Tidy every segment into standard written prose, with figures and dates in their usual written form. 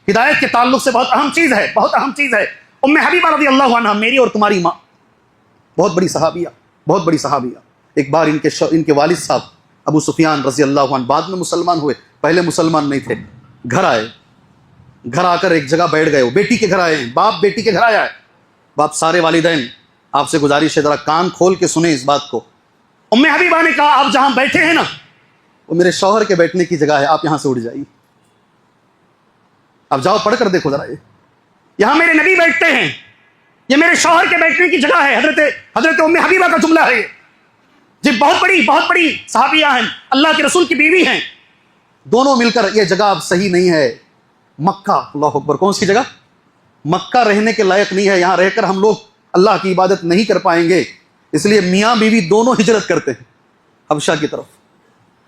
ہدایت کے تعلق سے بہت اہم چیز ہے، بہت اہم چیز ہے۔ ام حبیبہ رضی اللہ عنہا، میری اور تمہاری ماں، بہت بڑی صحابیہ، بہت بڑی صحابیہ۔ ایک بار ان کے والد صاحب ابو سفیان رضی اللہ عنہ بعد میں مسلمان ہوئے، پہلے مسلمان نہیں تھے، گھر آئے، گھر آ کر ایک جگہ بیٹھ گئے، وہ بیٹی کے گھر آئے ہیں، باپ بیٹی کے گھر آیا ہے۔ باپ سارے والدین آپ سے گزارش ہے ذرا کان کھول کے سنیں اس بات کو۔ ام حبیبہ نے کہا آپ جہاں بیٹھے ہیں نا وہ میرے شوہر کے بیٹھنے کی جگہ ہے، آپ یہاں سے اٹھ جائیے، آپ جاؤ پڑھ کر دیکھو ذرا، یہاں میرے نبی بیٹھتے ہیں، یہ میرے شوہر کے بیٹھنے کی جگہ ہے۔ حضرت ام حبیبہ کا جملہ ہے جی، بہت بڑی صحابیہ ہیں، اللہ کے رسول کی بیوی ہیں۔ دونوں مل کر یہ جگہ اب صحیح نہیں ہے، مکہ، اللہ اکبر، کون سی جگہ؟ مکہ رہنے کے لائق نہیں ہے، یہاں رہ کر ہم لوگ اللہ کی عبادت نہیں کر پائیں گے، اس لیے میاں بیوی دونوں ہجرت کرتے ہیں حبشہ کی طرف۔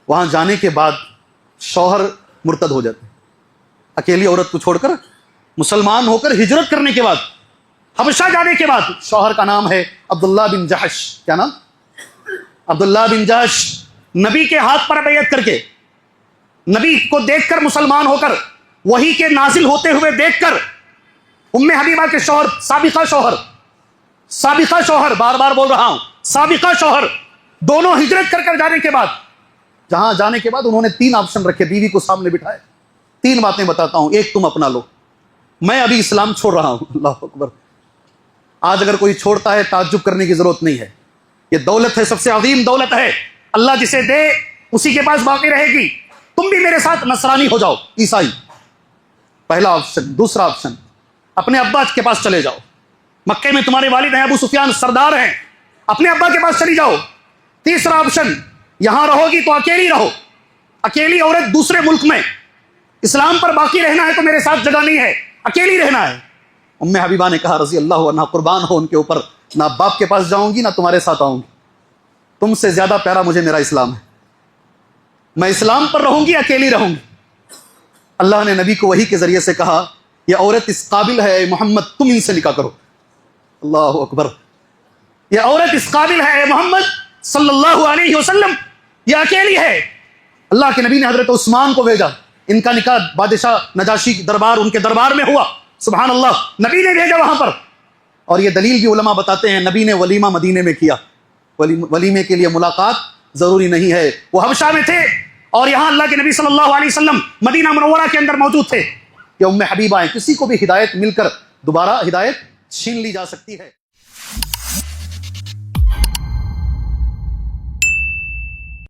وہاں جانے کے بعد شوہر مرتد ہو جاتے ہیں، اکیلی عورت کو چھوڑ کر، مسلمان ہو کر ہجرت کرنے کے بعد، حبشہ جانے کے بعد، شوہر کا نام ہے عبداللہ بن جحش۔ کیا نام؟ عبداللہ بن جحش۔ نبی کے ہاتھ پر بیعت کر کے، نبی کو دیکھ کر مسلمان ہو کر، وحی کے نازل ہوتے ہوئے دیکھ کر، ام حبیبہ کے شوہر، سابقہ شوہر، بار بار بول رہا ہوں، سابقہ شوہر، دونوں ہجرت کر جانے کے بعد، جہاں جانے کے بعد انہوں نے 3 آپشن رکھے، بیوی کو سامنے بٹھائے، 3 باتیں بتاتا ہوں، ایک تم اپنا لو، میں ابھی اسلام چھوڑ رہا ہوں۔ اللہ اکبر۔ آج اگر کوئی چھوڑتا ہے تعجب کرنے کی ضرورت نہیں ہے، یہ دولت ہے، سب سے عظیم دولت ہے، اللہ جسے دے اسی کے پاس باقی رہے گی۔ تم بھی میرے ساتھ نصرانی ہو جاؤ، عیسائی، پہلا آپشن۔ دوسرا آپشن، اپنے ابا کے پاس چلے جاؤ، مکے میں تمہارے والد ہیں، ابو سفیان سردار ہیں، اپنے ابا کے پاس چلی جاؤ۔ تیسرا آپشن، یہاں رہو گی تو اکیلی رہو، اکیلی عورت دوسرے ملک میں، اسلام پر باقی رہنا ہے تو میرے ساتھ جگہ نہیں ہے، اکیلی رہنا ہے۔ ام حبیبہ نے کہا رضی اللہ عنہ، قربان ہو ان کے اوپر، نہ باپ کے پاس جاؤں گی نہ تمہارے ساتھ آؤں گی، تم سے زیادہ پیارا مجھے میرا اسلام ہے، میں اسلام پر رہوں گی، اکیلی رہوں گی۔ اللہ نے نبی کو وحی کے ذریعے سے کہا یہ عورت اس قابل ہے اے محمد، تم ان سے نکاح کرو۔ اللہ اکبر۔ یہ عورت اس قابل ہے اے محمد صلی اللہ علیہ وسلم، یہ اکیلی ہے۔ اللہ کے نبی نے حضرت عثمان کو بھیجا، ان کا نکاح بادشاہ نجاشی کی دربار، ان کے دربار میں ہوا، سبحان اللہ، نبی نے بھیجا وہاں پر۔ اور یہ دلیل بھی علماء بتاتے ہیں، نبی نے ولیمہ مدینے میں کیا، ولیمے کے لیے ملاقات ضروری نہیں ہے، وہ حبشہ میں تھے اور یہاں اللہ کے نبی صلی اللہ علیہ وسلم مدینہ منورہ کے اندر موجود تھے۔ یہ ام حبیبہ ہیں، کسی کو بھی ہدایت مل کر دوبارہ ہدایت چھین لی جا سکتی ہے۔